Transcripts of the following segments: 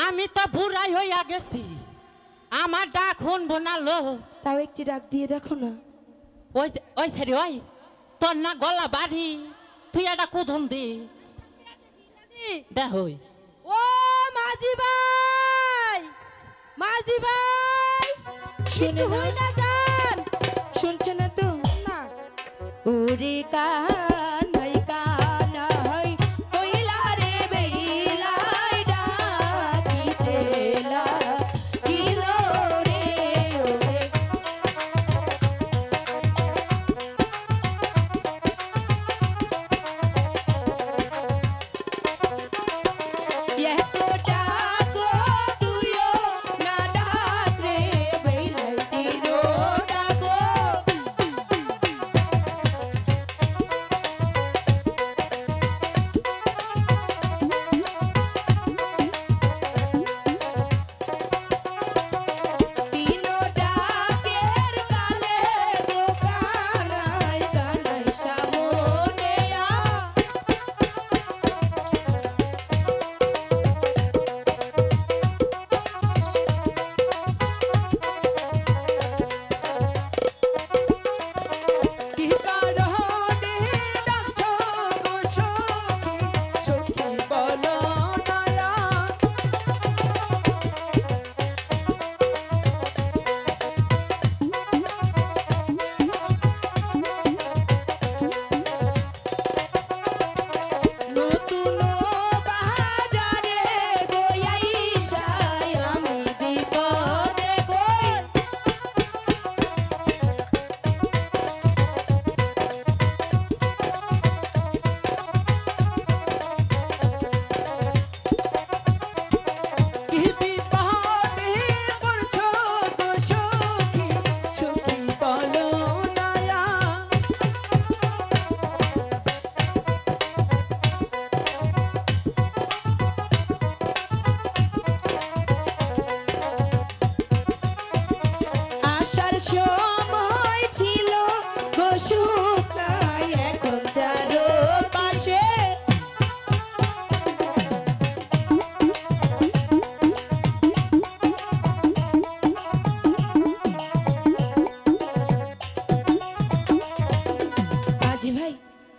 আমি তো বুড়াই হইয়া গেছি, আমার ডাক শুনবো না লো। তাও একটি ডাক দিয়ে দেখো না। ওই ওই সেরি ওই তোর না গলা বাড়ি, তুই একটা কুধন দি দেখ। ও মাঝি ভাই, মাঝি ভাই, শুনে হই না যান, শুনছে না তো? না। ওরে কান ভাই কান হই কইলা রে বেইলাই ডাকিতেলা কিলো রে ওরে।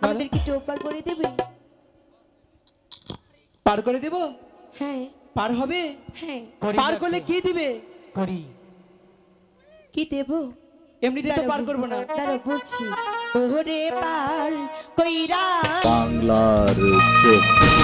আমাদের কি চোখ পার করে দেবে? পার করে দেব? হ্যাঁ। পার হবে? হ্যাঁ। পার করলে কি দিবে? করি কি দেব? এমনিতে তো পার করব না। দাঁড়াও বলছি। ওরে পার কইরা বাংলার চোখ।